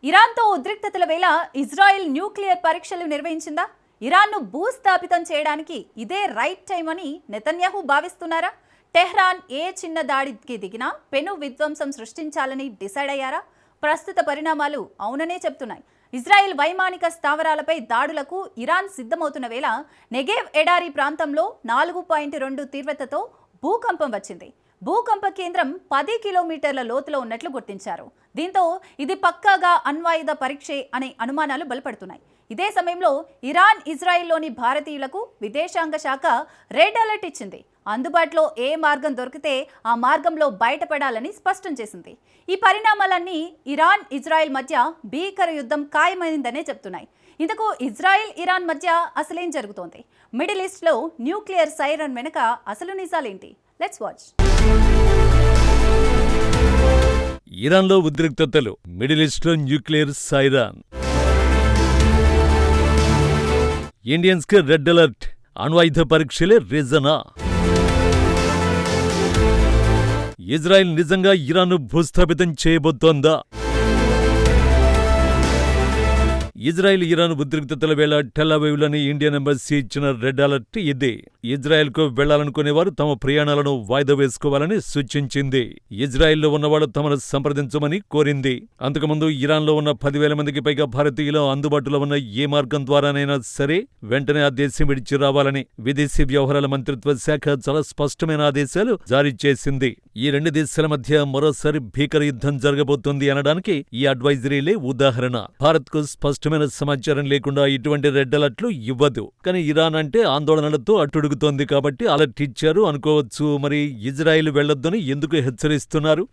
ఇరాన్తో ఉద్రిక్తతల వేళ Israel nuclear పరీక్షలు నిర్వహించిందా? ఇరాన్ను భూస్థాపితం చేయడానికి ఇదే రైట్ టైం అని నెతన్యాహు భావిస్తున్నారా? టెహ్రాన్ ఏ చిన్న దాడికి దిగినా పెను విధ్వంసం సృష్టించాలని డిసైడ్ అయ్యారా? ప్రస్తుత పరిణామాలు అవుననే చెప్తున్నాయి. ఇజ్రాయెల్ వైమానిక స్థావరాలపై దాడులకు ఇరాన్ సిద్ధమవుతున్న వేళ నెగేవ్ ఎడారి ప్రాంతంలో 4.2 తీవ్రతతో భూకంపం వచ్చింది. భూకంప కేంద్రం 10 కిలోమీటర్ల లోతులో ఉన్నట్లు గుర్తించారు. దీంతో ఇది పక్కాగా అణ్వాయుధ పరీక్షే అనే అనుమానాలు బలపడుతున్నాయి. ఇదే సమయంలో ఇరాన్ ఇజ్రాయెల్లోని భారతీయులకు విదేశాంగ శాఖ రెడ్ అలర్ట్ ఇచ్చింది. అందుబాటులో ఏ మార్గం దొరికితే ఆ మార్గంలో బయటపడాలని స్పష్టం చేసింది. ఈ పరిణామాలన్నీ ఇరాన్ ఇజ్రాయెల్ మధ్య భీకర యుద్ధం ఖాయమైందనే చెప్తున్నాయి. ఇందుకు ఇజ్రాయెల్ ఇరాన్ మధ్య అసలేం జరుగుతోంది? మిడిల్ ఈస్ట్లో న్యూక్లియర్ సైరన్ వెనుక అసలు నిజాలేంటి? Let's watch. ఇరాన్లో ఉద్రిక్తతలు, మిడిల్ ఈస్ట్లో న్యూక్లియర్ సైరన్. ఇండియన్స్కి రెడ్ అలర్ట్, అణ్వాయుధ పరీక్షలే రీజనా? ఇజ్రాయెల్ నిజంగా ఇరాన్ను భూస్థాపితం చేయబోతోందా? ఇజ్రాయెల్ ఇరాన్ ఉద్రిక్తతల వేళ టెల్ అవీవ్లోని ఇండియన్ ఎంబసీ ఇచ్చిన రెడ్ అలర్ట్ ఇది. ఇజ్రాయెల్కు వెళ్లాలనుకునేవారు తమ ప్రయాణాలను వాయిదా వేసుకోవాలని సూచించింది. ఇజ్రాయెల్లో ఉన్నవాళ్లు తమను సంప్రదించమని కోరింది. అంతకుముందు ఇరాన్లో ఉన్న 10,000 మందికి పైగా భారతీయులు అందుబాటులో ఉన్న ఏ మార్గం ద్వారానైనా సరే వెంటనే ఆ దేశం విడిచి రావాలని విదేశీ వ్యవహారాల మంత్రిత్వ శాఖ చాలా స్పష్టమైన ఆదేశాలు జారీ చేసింది. ఈ రెండు దేశాల మధ్య మరోసారి భీకర యుద్ధం జరగబోతోంది అనడానికి ఈ అడ్వైజరీలే ఉదాహరణ. భారత్కు స్పష్టమైన సమాచారం లేకుండా ఇటువంటి రెడ్ అలర్ట్లు ఇవ్వదు. కానీ ఇరాన్ అంటే ఆందోళనలతో అట్టుడుగుతోంది కాబట్టి అలర్ట్ ఇచ్చారు అనుకోవచ్చు. మరి ఇజ్రాయెల్ వెళ్లొద్దని ఎందుకు హెచ్చరిస్తున్నారు?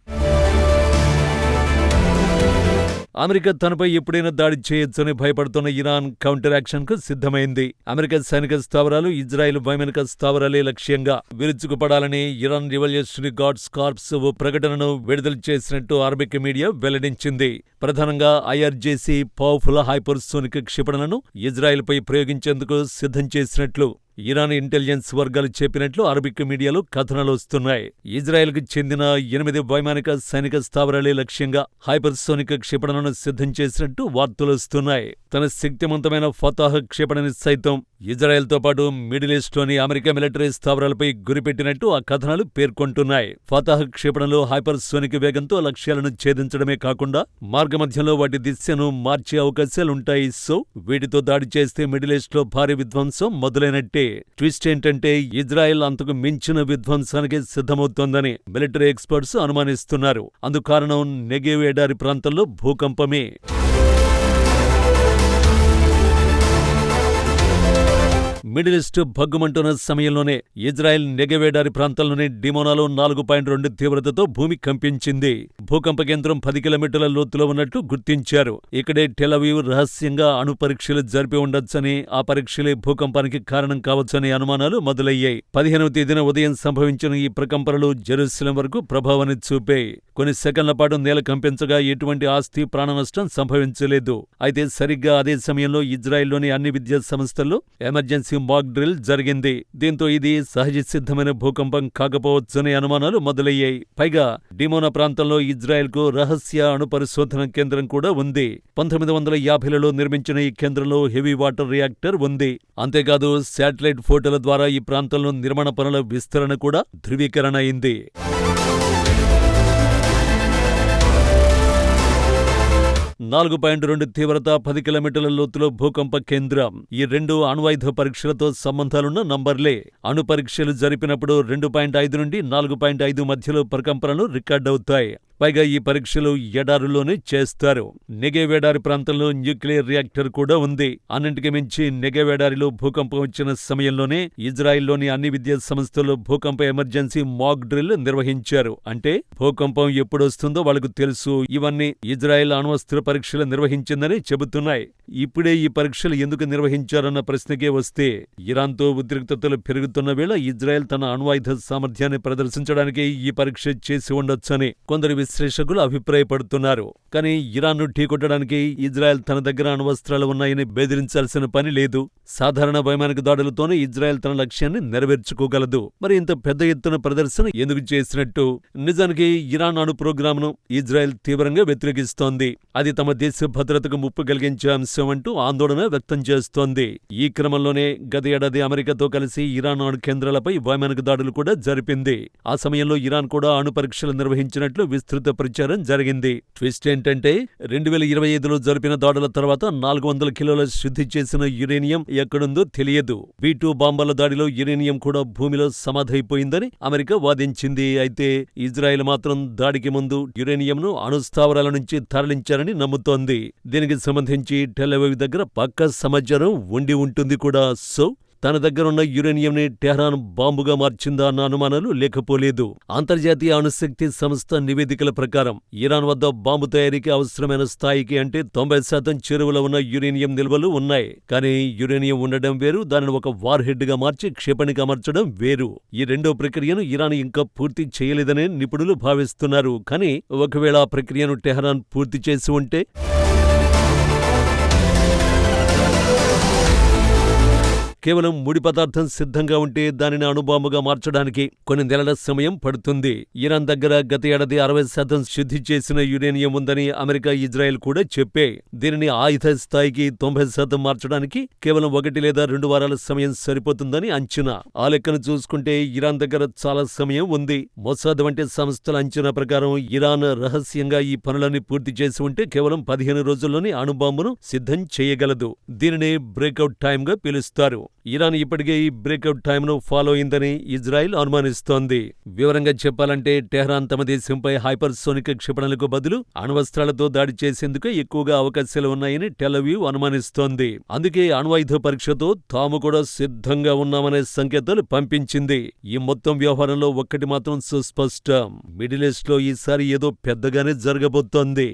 అమెరికా తనపై ఎప్పుడైనా దాడి చేయొచ్చని భయపడుతున్న ఇరాన్ కౌంటర్ యాక్షన్కు సిద్ధమైంది. అమెరికా సైనిక స్థావరాలు, ఇజ్రాయెల్ వైమానిక స్థావరాలే లక్ష్యంగా విరుచుకుపడాలని ఇరాన్ రివల్యూషనరీ గార్డ్స్ కార్ప్స్ ఓ ప్రకటనను విడుదల చేసినట్టు అరబిక్ మీడియా వెల్లడించింది. ప్రధానంగా ఐఆర్జేసీ పవర్ఫుల్ హైపర్సోనిక్ క్షిపణులను ఇజ్రాయెల్పై ప్రయోగించేందుకు సిద్ధం చేసినట్లు ఇరాన్ ఇంటెలిజెన్స్ వర్గాలు చెప్పినట్లు అరబిక్ మీడియాలో కథనాలు వస్తున్నాయి. ఇజ్రాయెల్కు చెందిన 8 వైమానిక సైనిక స్థావరాలే లక్ష్యంగా హైపర్సోనిక్ క్షిపణులను సిద్ధం చేసినట్టు వార్తలొస్తున్నాయి. తన శక్తివంతమైన ఫతాహ్ క్షిపణిని సైతం ఇజ్రాయెల్తో పాటు మిడిల్ ఈస్ట్లోని అమెరికా మిలిటరీ స్థావరాలపై గురిపెట్టినట్టు ఆ కథనాలు పేర్కొంటున్నాయి. ఫతాహ్ క్షిపణులు హైపర్సోనిక్ వేగంతో లక్ష్యాలను ఛేదించడమే కాకుండా మార్గమధ్యంలో వాటి దిశను మార్చే అవకాశాలుంటాయి. సో వీటితో దాడి చేస్తే మిడిల్ ఈస్ట్లో భారీ విధ్వంసం మొదలైనట్టే. ట్విస్ట్ ఏంటంటే ఇజ్రాయెల్ అంతకు మించిన విధ్వంసానికి సిద్ధమవుతోందని మిలిటరీ ఎక్స్పర్ట్స్ అనుమానిస్తున్నారు. అందుకు కారణం నెగేవ్ ఎడారి ప్రాంతంలో భూకంపమే. మిడిల్ ఈస్ట్ భగ్గుమంటున్న సమయంలోనే ఇజ్రాయెల్ నెగెవ్ ఎడారి ప్రాంతంలోని డిమోనాలో 4.2 తీవ్రతతో భూమి కంపించింది. భూకంప కేంద్రం 10 కిలోమీటర్ల లోతులో ఉన్నట్టు గుర్తించారు. ఇక్కడే టెల్ అవీవ్ రహస్యంగా అణు పరీక్షలు జరిపి ఉండొచ్చని, ఆ పరీక్షలే భూకంపానికి కారణం కావచ్చని అనుమానాలు మొదలయ్యాయి. 15వ తేదీన ఉదయం సంభవించిన ఈ ప్రకంపనలు జెరూసలేం వరకు ప్రభావాన్ని చూపాయి. కొన్ని సెకన్ల పాటు నేల కంపించగా ఎటువంటి ఆస్తి ప్రాణనష్టం సంభవించలేదు. అయితే సరిగ్గా అదే సమయంలో ఇజ్రాయెల్లోని అన్ని విద్యా సంస్థల్లో ఎమర్జెన్సీ మాక్ డ్రిల్ జరిగింది. దీంతో ఇది సహజ సిద్ధమైన భూకంపం కాకపోవచ్చనే అనుమానాలు మొదలయ్యాయి. పైగా డిమోనా ప్రాంతంలో ఇజ్రాయెల్కు రహస్య అణు పరిశోధన కేంద్రం కూడా ఉంది. 1950లలో నిర్మించిన ఈ కేంద్రంలో హెవీ వాటర్ రియాక్టర్ ఉంది. అంతేకాదు శాటిలైట్ ఫోటోల ద్వారా ఈ ప్రాంతంలో నిర్మాణ పనుల విస్తరణ కూడా ధృవీకరణ అయింది. 4.2 తీవ్రత, 10 కిలోమీటర్ల లోతులో భూకంప కేంద్రం. ఈ రెండు అణ్వాయుధ పరీక్షలతో సంబంధాలున్న నంబర్లే. అణు పరీక్షలు జరిపినప్పుడు 2.5 నుండి 4.5 మధ్యలో ప్రకంపనలు రికార్డవుతాయి. పైగా ఈ పరీక్షలు ఎడారులోనే చేస్తారు. నెగెవ్ ఎడారి ప్రాంతంలో న్యూక్లియర్ రియాక్టర్ కూడా ఉంది. అన్నింటికి మించి నెగెవ్ ఎడారిలో భూకంపం వచ్చిన సమయంలోనే ఇజ్రాయెల్లోని అన్ని విద్యా సంస్థల్లో భూకంప ఎమర్జెన్సీ మాక్ డ్రిల్ నిర్వహించారు. అంటే భూకంపం ఎప్పుడొస్తుందో వాళ్లకు తెలుసు. ఇవన్నీ ఇజ్రాయెల్ అణ్వస్త్ర పరీక్షలు నిర్వహించిందని చెబుతున్నాయి. ఇప్పుడే ఈ పరీక్షలు ఎందుకు నిర్వహించారన్న ప్రశ్నకే వస్తే, ఇరాన్తో ఉద్రిక్తతలు పెరుగుతున్న వేళ ఇజ్రాయెల్ తన అణ్వాయుధ సామర్థ్యాన్ని ప్రదర్శించడానికి ఈ పరీక్ష చేసి ఉండొచ్చని కొందరు విశ్లేషకులు అభిప్రాయపడుతున్నారు. కానీ ఇరాన్ను ఢీకొట్టడానికి ఇజ్రాయెల్ తన దగ్గర అణ్వస్త్రాలు ఉన్నాయని బెదిరించాల్సిన పని లేదు. సాధారణ వైమానిక దాడులతోనే ఇజ్రాయెల్ తన లక్ష్యాన్ని నెరవేర్చుకోగలదు. మరి ఇంత పెద్ద ఎత్తున ప్రదర్శన ఎందుకు చేసినట్టు? నిజానికి ఇరాన్ అణు ప్రోగ్రాంను ఇజ్రాయెల్ తీవ్రంగా వ్యతిరేకిస్తోంది. అది తమ దేశ భద్రతకు ముప్పు కలిగించే అంశం అంటూ ఆందోళన వ్యక్తం చేస్తోంది. ఈ క్రమంలోనే గత ఏడాది అమెరికాతో కలిసి ఇరాన్ అణు కేంద్రాలపై వైమానిక దాడులు కూడా జరిపింది. ఆ సమయంలో ఇరాన్ కూడా అణు పరీక్షలు నిర్వహించినట్లు విస్తృత ప్రచారం జరిగింది. ట్విస్ట్ ఏంటంటే 2025లో జరిపిన దాడుల తర్వాత 400 కిలోల శుద్ధి చేసిన యురేనియం ఎక్కడుందో తెలియదు. B2 బాంబర్ల దాడిలో యురేనియం కూడా భూమిలో సమాధైపోయిందని అమెరికా వాదించింది. అయితే ఇజ్రాయెల్ మాత్రం దాడికి ముందు యురేనియంను అణుస్థావరాల నుంచి తరలించారని నమ్ముతోంది. దీనికి సంబంధించి టెల్ అవీవ్ దగ్గర పక్కా సమాచారం ఉండి ఉంటుంది కూడా. సో తన దగ్గరున్న యురేనియంని టెహ్రాన్ బాంబుగా మార్చిందా అన్న అనుమానాలు లేకపోలేదు. అంతర్జాతీయ అణుశక్తి సంస్థ నివేదికల ప్రకారం ఇరాన్ వద్ద బాంబు తయారీకి అవసరమైన స్థాయికి అంటే 90% చెరువులో ఉన్న యురేనియం నిల్వలు ఉన్నాయి. కానీ యురేనియం ఉండడం వేరు, దానిని ఒక వార్ హెడ్ గా మార్చి క్షిపణికి అమర్చడం వేరు. ఈ రెండో ప్రక్రియను ఇరాన్ ఇంకా పూర్తి చేయలేదనే నిపుణులు భావిస్తున్నారు. కానీ ఒకవేళ ఆ ప్రక్రియను టెహ్రాన్ పూర్తి చేసి ఉంటే కేవలం ముడి పదార్థం సిద్ధంగా ఉంటే దానిని అణుబాంబుగా మార్చడానికి కొన్ని నెలల సమయం పడుతుంది. ఇరాన్ దగ్గర గత ఏడాది 60% శుద్ధి చేసిన యురేనియం ఉందని అమెరికా, ఇజ్రాయెల్ కూడా చెప్పే. దీనిని ఆయుధ స్థాయికి 90% మార్చడానికి కేవలం 1 లేదా 2 వారాల సమయం సరిపోతుందని అంచనా. ఆ లెక్కను చూసుకుంటే ఇరాన్ దగ్గర చాలా సమయం ఉంది. మొసాద్ వంటి సంస్థల అంచనా ప్రకారం ఇరాన్ రహస్యంగా ఈ పనులన్నీ పూర్తి చేసి ఉంటే కేవలం 15 రోజుల్లోనే అణుబాంబును సిద్ధం చేయగలదు. దీనినే బ్రేక్అవుట్ టైమ్గా పిలుస్తారు. ఇరాన్ ఇప్పటికే ఈ బ్రేక్అవుట్ టైమ్ను ఫాలో అయిందని ఇజ్రాయెల్ అనుమానిస్తోంది. వివరంగా చెప్పాలంటే టెహ్రాన్ తమ దేశంపై హైపర్సోనిక్ క్షిపణులకు బదులు అణ్వస్త్రాలతో దాడి చేసేందుకే ఎక్కువగా అవకాశాలు ఉన్నాయని టెల్ అవీవ్ అనుమానిస్తోంది. అందుకే అణ్వాయుధ పరీక్షతో తాము కూడా సిద్ధంగా ఉన్నామనే సంకేతాలు పంపించింది. ఈ మొత్తం వ్యవహారంలో ఒక్కటి మాత్రం సుస్పష్టం, మిడిల్ ఈస్ట్ లో ఈసారి ఏదో పెద్దగానే జరగబోతోంది.